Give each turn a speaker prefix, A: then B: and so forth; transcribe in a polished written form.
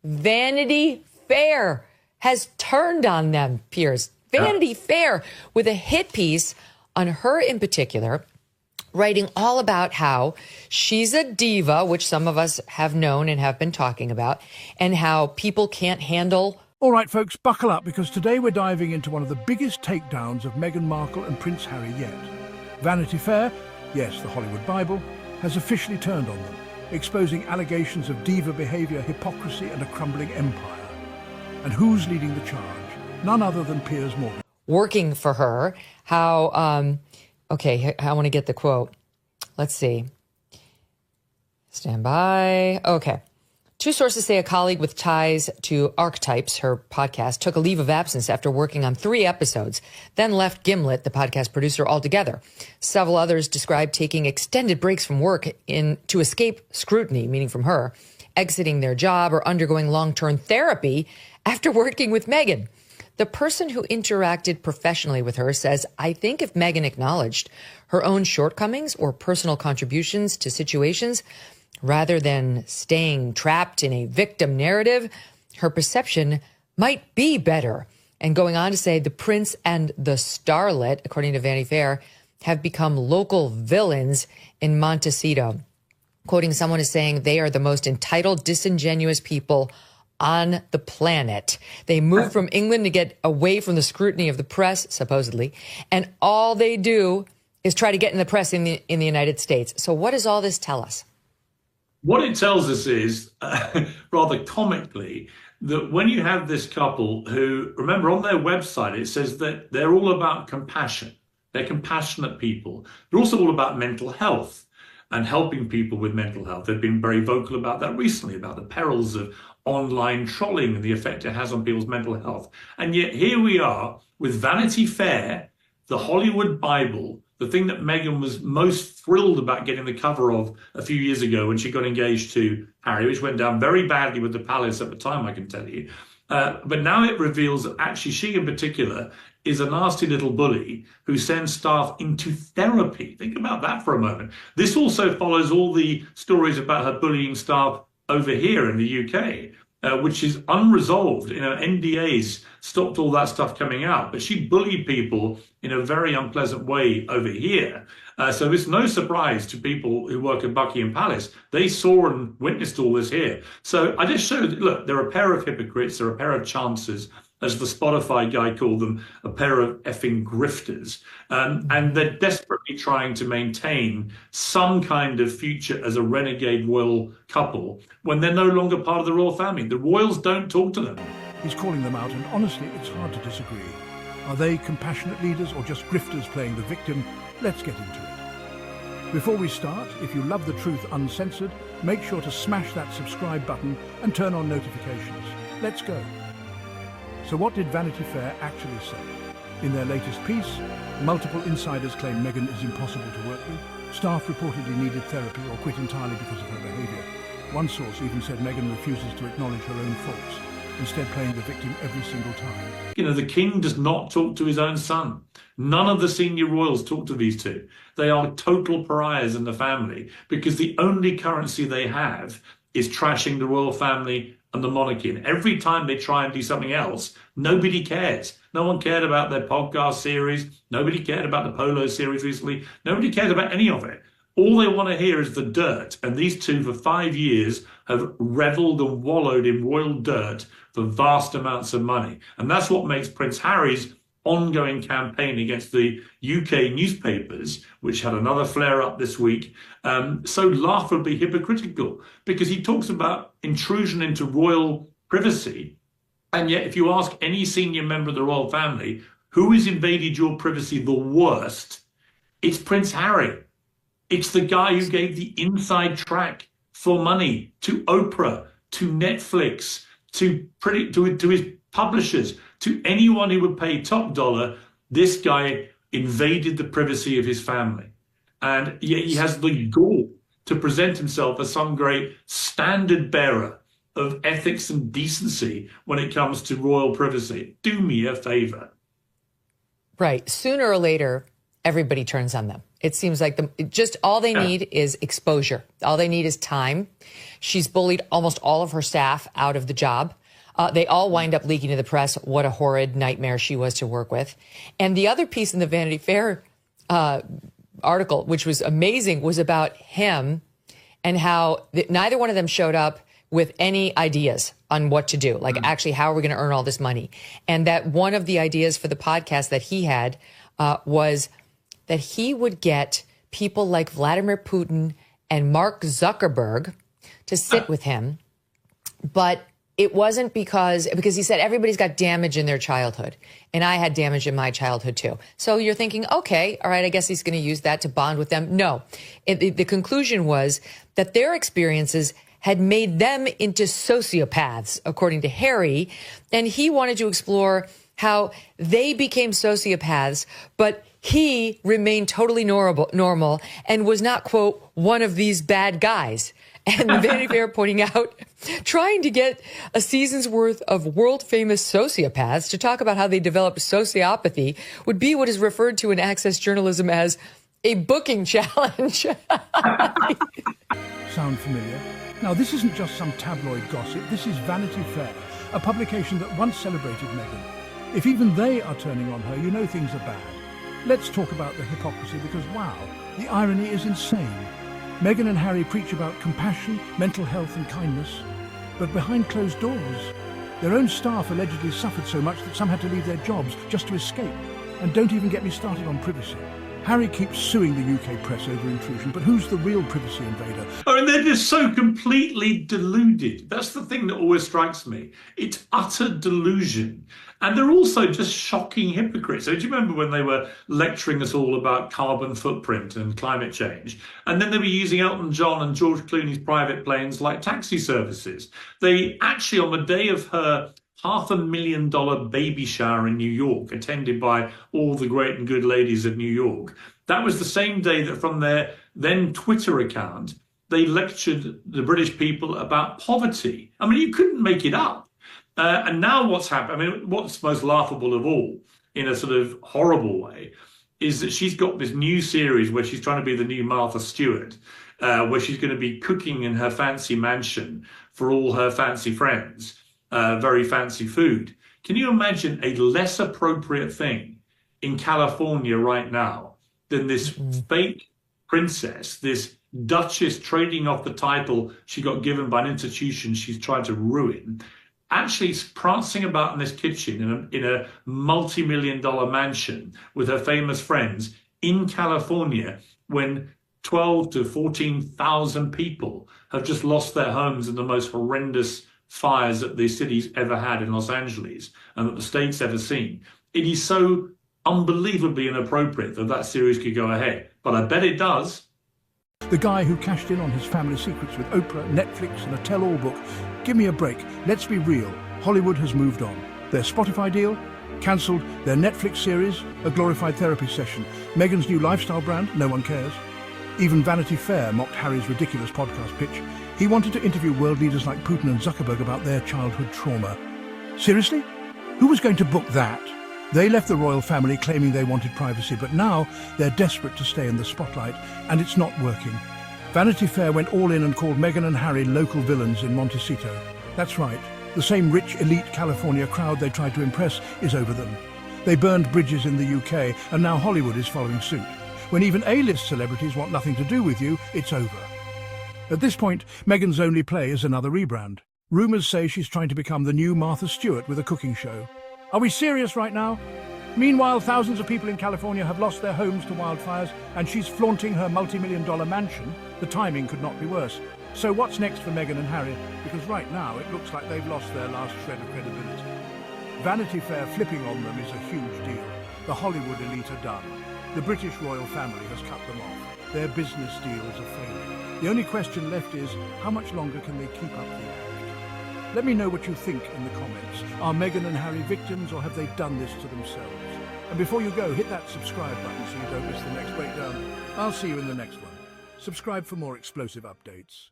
A: Vanity Fair has turned on them, Piers. Vanity Fair with a hit piece on her in particular, writing all about how she's a diva, which some of us have known and have been talking about, and how people can't handle.
B: All right, folks, buckle up, because today we're diving into one of the biggest takedowns of Meghan Markle and Prince Harry yet. Vanity Fair, yes, the Hollywood Bible, has officially turned on them, exposing allegations of diva behavior, hypocrisy, and a crumbling empire. And who's leading the charge? None other than Piers.
A: Working for her, how, okay, I want to get the quote. Let's see. Stand by. Okay. Two sources say a colleague with ties to Archetypes, her podcast, took a leave of absence after working on 3 episodes, then left Gimlet, the podcast producer, altogether. Several others described taking extended breaks from work to escape scrutiny, meaning from her, exiting their job or undergoing long-term therapy after working with Megyn. The person who interacted professionally with her says, I think if Megyn acknowledged her own shortcomings or personal contributions to situations, rather than staying trapped in a victim narrative, her perception might be better. And going on to say the prince and the starlet, according to Vanity Fair, have become local villains in Montecito. Quoting someone as saying they are the most entitled, disingenuous people on the planet. They moved from England to get away from the scrutiny of the press, supposedly, and all they do is try to get in the press in the United States. So what does all this tell us?
C: What it tells us is, rather comically, that when you have this couple who, remember on their website, it says that they're all about compassion. They're compassionate people. They're also all about mental health and helping people with mental health. They've been very vocal about that recently, about the perils of online trolling and the effect it has on people's mental health. And yet here we are with Vanity Fair, the Hollywood Bible, the thing that Meghan was most thrilled about getting the cover of a few years ago when she got engaged to Harry, which went down very badly with the palace at the time, I can tell you. But now it reveals that actually she in particular is a nasty little bully who sends staff into therapy. Think about that for a moment. This also follows all the stories about her bullying staff over here in the UK, which is unresolved. NDAs stopped all that stuff coming out, but she bullied people in a very unpleasant way over here. So it's no surprise to people who work at Buckingham Palace. They saw and witnessed all this here. So I just showed, look, they're a pair of hypocrites, they're a pair of chancers, as the Spotify guy called them, a pair of effing grifters. And they're desperately trying to maintain some kind of future as a renegade royal couple when they're no longer part of the royal family. The royals don't talk to them.
B: He's calling them out, and honestly, it's hard to disagree. Are they compassionate leaders or just grifters playing the victim? Let's get into it. Before we start, if you love the truth uncensored, make sure to smash that subscribe button and turn on notifications. Let's go. So what did Vanity Fair actually say? In their latest piece, multiple insiders claim Meghan is impossible to work with. Staff reportedly needed therapy or quit entirely because of her behavior. One source even said Meghan refuses to acknowledge her own faults, instead playing the victim every single time.
C: The king does not talk to his own son. None of the senior royals talk to these two. They are total pariahs in the family because the only currency they have is trashing the royal family and the monarchy. And every time they try and do something else, nobody cares. No one cared about their podcast series. Nobody cared about the polo series recently. Nobody cared about any of it. All they want to hear is the dirt. And these two, for 5 years, have reveled and wallowed in royal dirt for vast amounts of money. And that's what makes Prince Harry's ongoing campaign against the UK newspapers, which had another flare-up this week, so laughably hypocritical, because he talks about intrusion into royal privacy. And yet, if you ask any senior member of the royal family, who has invaded your privacy the worst, it's Prince Harry. It's the guy who gave the inside track for money to Oprah, to Netflix, to his publishers, to anyone who would pay top dollar. This guy invaded the privacy of his family. And yet he has the gall to present himself as some great standard bearer of ethics and decency when it comes to royal privacy. Do me a favor.
A: Right. Sooner or later, everybody turns on them. It seems like just all they need is exposure. All they need is time. She's bullied almost all of her staff out of the job. They all wind up leaking to the press what a horrid nightmare she was to work with. And the other piece in the Vanity Fair article, which was amazing, was about him and how neither one of them showed up with any ideas on what to do. Like, actually, how are we going to earn all this money? And that one of the ideas for the podcast that he had was that he would get people like Vladimir Putin and Mark Zuckerberg to sit with him. But it wasn't because he said everybody's got damage in their childhood. And I had damage in my childhood, too. So you're thinking, OK, all right, I guess he's going to use that to bond with them. No, the conclusion was that their experiences had made them into sociopaths, according to Harry. And he wanted to explore how they became sociopaths, but he remained totally normal and was not, quote, one of these bad guys. And the Vanity Fair pointing out, trying to get a season's worth of world-famous sociopaths to talk about how they developed sociopathy would be what is referred to in access journalism as a booking challenge.
B: Sound familiar? Now, this isn't just some tabloid gossip. This is Vanity Fair, a publication that once celebrated Meghan. If even they are turning on her, you know things are bad. Let's talk about the hypocrisy because, wow, the irony is insane. Meghan and Harry preach about compassion, mental health and kindness. But behind closed doors, their own staff allegedly suffered so much that some had to leave their jobs just to escape. And don't even get me started on privacy. Harry keeps suing the UK press over intrusion, but who's the real privacy invader?
C: Oh, and they're just so completely deluded. That's the thing that always strikes me. It's utter delusion. And they're also just shocking hypocrites. So do you remember when they were lecturing us all about carbon footprint and climate change? And then they were using Elton John and George Clooney's private planes like taxi services. They actually, on the day of her $500,000 baby shower in New York, attended by all the great and good ladies of New York, that was the same day that from their then Twitter account, they lectured the British people about poverty. I mean, you couldn't make it up. And now what's happened, I mean, what's most laughable of all, in a sort of horrible way, is that she's got this new series where she's trying to be the new Martha Stewart, where she's going to be cooking in her fancy mansion for all her fancy friends, very fancy food. Can you imagine a less appropriate thing in California right now than this fake princess, this duchess trading off the title she got given by an institution she's tried to ruin, actually prancing about in this kitchen in a multi-million-dollar mansion with her famous friends in California when 12 to 14,000 people have just lost their homes in the most horrendous fires that the city's ever had in Los Angeles and that the state's ever seen. It is so unbelievably inappropriate that that series could go ahead, but I bet it does.
B: The guy who cashed in on his family secrets with Oprah, Netflix and a tell-all book. Give me a break. Let's be real. Hollywood has moved on. Their Spotify deal? Cancelled. Their Netflix series? A glorified therapy session. Meghan's new lifestyle brand? No one cares. Even Vanity Fair mocked Harry's ridiculous podcast pitch. He wanted to interview world leaders like Putin and Zuckerberg about their childhood trauma. Seriously? Who was going to book that? They left the royal family claiming they wanted privacy, but now they're desperate to stay in the spotlight, and it's not working. Vanity Fair went all in and called Meghan and Harry local villains in Montecito. That's right, the same rich, elite California crowd they tried to impress is over them. They burned bridges in the UK, and now Hollywood is following suit. When even A-list celebrities want nothing to do with you, it's over. At this point, Meghan's only play is another rebrand. Rumours say she's trying to become the new Martha Stewart with a cooking show. Are we serious right now? Meanwhile, thousands of people in California have lost their homes to wildfires, and she's flaunting her multi-million-dollar mansion. The timing could not be worse. So what's next for Meghan and Harry? Because right now, it looks like they've lost their last shred of credibility. Vanity Fair flipping on them is a huge deal. The Hollywood elite are done. The British royal family has cut them off. Their business deals are failing. The only question left is, how much longer can they keep up the act? Let me know what you think in the comments. Are Meghan and Harry victims, or have they done this to themselves? And before you go, hit that subscribe button so you don't miss the next breakdown. I'll see you in the next one. Subscribe for more explosive updates.